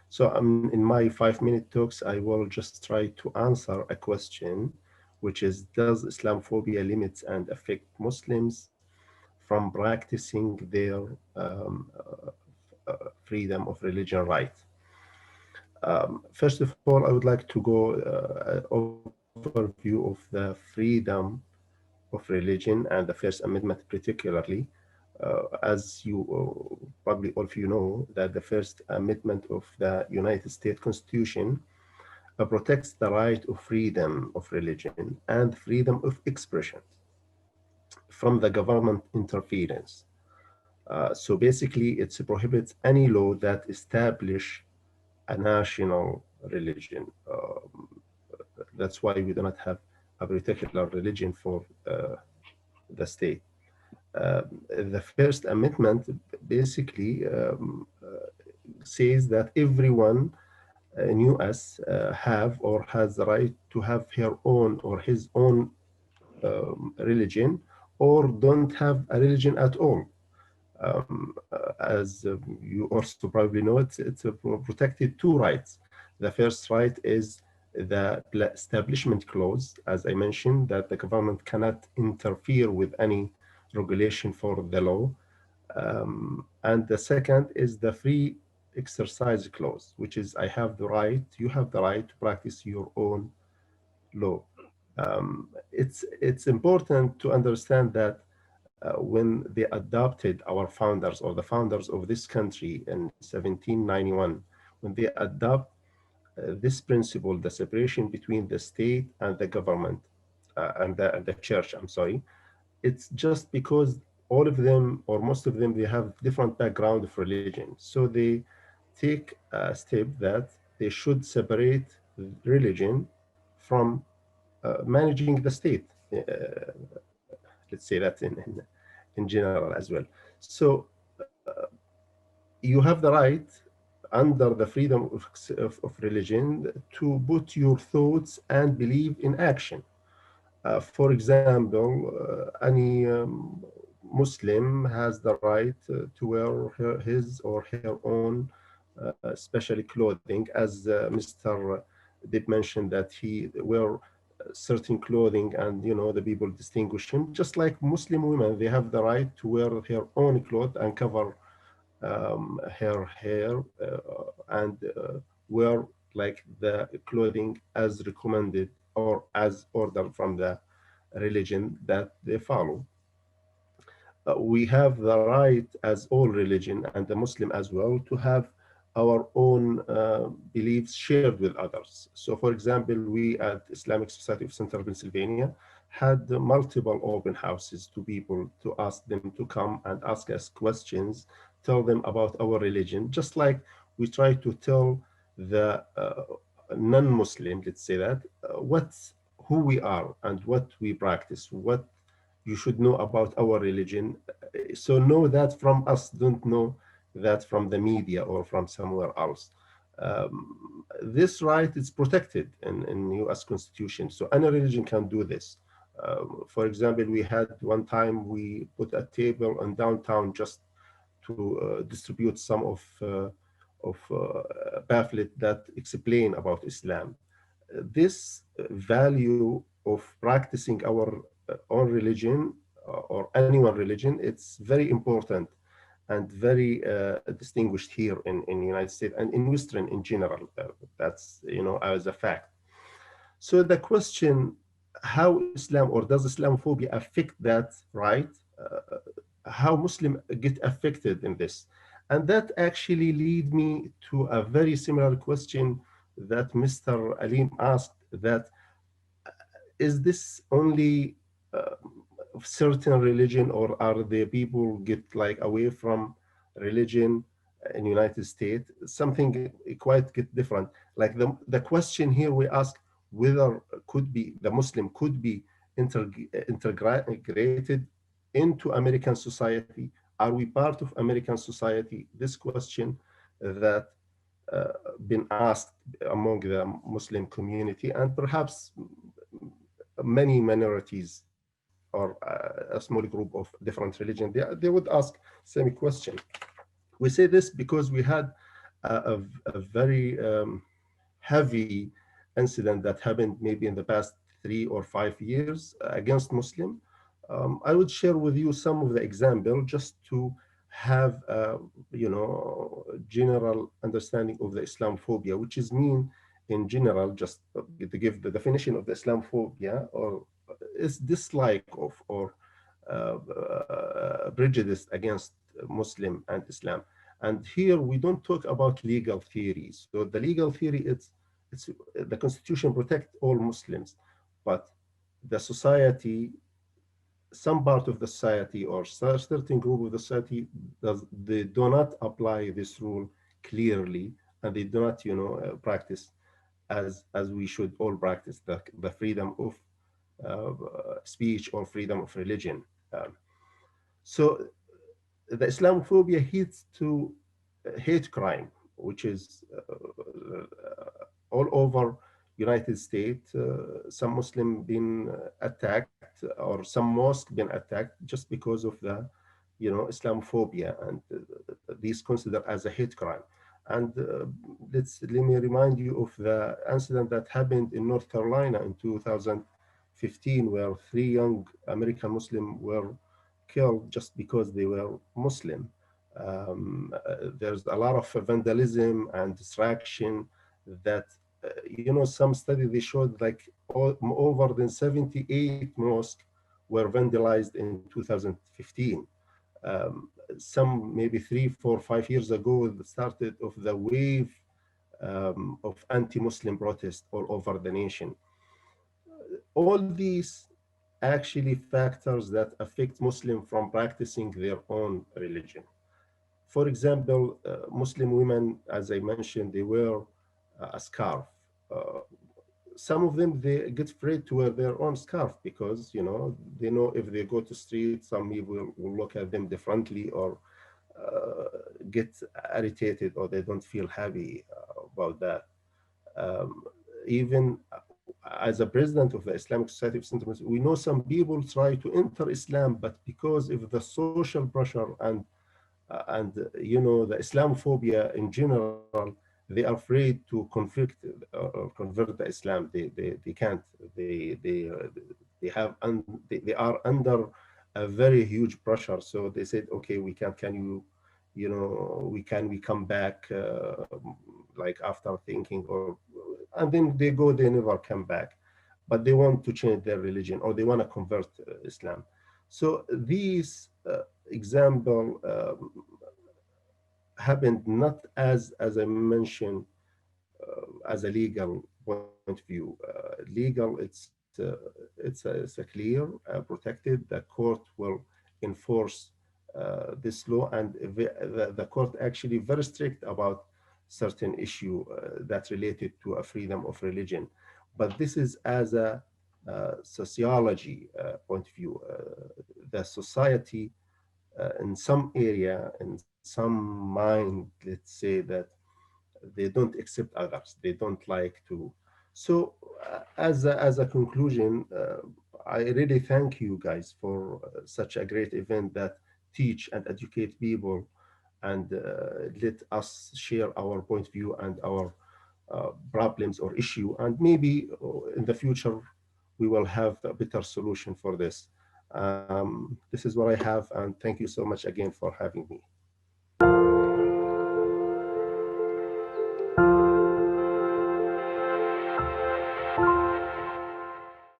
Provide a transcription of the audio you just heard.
So in my 5-minute talks, I will just try to answer a question, which is, does Islamophobia limits and affect Muslims from practicing their freedom of religion right? First of all, I would like to go overview of the freedom of religion and the First Amendment particularly. As you probably all of you know, that the First Amendment of the United States Constitution protects the right of freedom of religion and freedom of expression from the government interference. So basically, it prohibits any law that establish a national religion. That's why we do not have a particular religion for the state. Uh, the First Amendment basically says that everyone in US have or has the right to have her own or his own religion, or don't have a religion at all. As you also probably know, it's protected two rights. The first right is the establishment clause, as I mentioned, that the government cannot interfere with any regulation for the law. And the second is the free exercise clause, which is you have the right to practice your own law. It's important to understand that when they adopted our founders or the founders of this country in 1791, when they adopt this principle, the separation between the state and the government and the church, I'm sorry, it's just because all of them or most of them, they have different background of religion. So they take a step that they should separate religion from managing the state. Let's say that in general as well. So you have the right under the freedom of religion to put your thoughts and believe in action. For example, any Muslim has the right to wear his or her own special clothing, as Mr. Did mention that he wear certain clothing, and the people distinguish him. Just like Muslim women, they have the right to wear her own clothes and cover her hair and wear like the clothing as recommended or as ordered from the religion that they follow. We have the right, as all religion and the Muslim as well, to have our own beliefs shared with others. So, for example, we at Islamic Society of Central Pennsylvania had multiple open houses to people to ask them to come and ask us questions, tell them about our religion, just like we try to tell the non-Muslim, let's say that, who we are and what we practice, what you should know about our religion. So know that from us, don't know that from the media or from somewhere else. This right is protected in US Constitution. So any religion can do this. For example, we had one time we put a table in downtown just to distribute some of pamphlet that explain about Islam. This value of practicing our own religion or anyone religion, it's very important and very distinguished here in the United States and in Western in general. That's, as a fact. So the question, how Islam or does Islamophobia affect that right? How Muslim get affected in this? And that actually lead me to a very similar question that Mr. Alim asked, that is this only of certain religion, or are the people get like away from religion in United States? Something quite get different. Like the question here we ask, whether could be the Muslim could be integrated into American society. Are we part of American society? This question that been asked among the Muslim community, and perhaps many minorities or a small group of different religions, they would ask same question. We say this because we had a very heavy incident that happened maybe in the past 3 or 5 years against Muslim. I would share with you some of the example just to have general understanding of the Islamophobia, which is mean in general, just to give the definition of the Islamophobia, or is dislike of or prejudice against Muslim and Islam. And here we don't talk about legal theories. So the legal theory, it's the Constitution protect all Muslims, but the society, some part of the society or certain group of the society, they do not apply this rule clearly, and they do not, practice as we should all practice the freedom of speech or freedom of religion. So the Islamophobia hits to hate crime, which is all over United States. Some Muslim been attacked, or some mosque been attacked just because of the, Islamophobia, and these considered as a hate crime. And let me remind you of the incident that happened in North Carolina in 2015, where 3 young American Muslims were killed just because they were Muslim. There's a lot of vandalism and distraction that, some study they showed like over than 78 mosques were vandalized in 2015. Some maybe 3, 4, 5 years ago, the started of the wave of anti-Muslim protests all over the nation. All these actually factors that affect Muslims from practicing their own religion. For example, Muslim women, as I mentioned, they wear a scarf. Uh, some of them, they get afraid to wear their own scarf because, they know if they go to street, some people will look at them differently, or get irritated, or they don't feel happy about that. Um, Even as a president of the Islamic Society of Central, we know some people try to enter Islam, but because of the social pressure and the Islamophobia in general, they are afraid to convert the Islam. They can't. They have they are under a very huge pressure. So they said, okay, we can. Can we come back like after thinking, or and then they go, they never come back, but they want to change their religion, or they want to convert Islam. So these example happened not as I mentioned as a legal point of view. Legal, it's a clear, protected. The court will enforce this law, and the court actually very strict about certain issue that related to a freedom of religion. But this is as a sociology point of view. The society in some area, in some mind, let's say that they don't accept others. They don't like to. So, as a conclusion, I really thank you guys for such a great event that teach and educate people, and let us share our point of view and our problems or issue, and maybe in the future we will have a better solution for this. This is what I have, and thank you so much again for having me.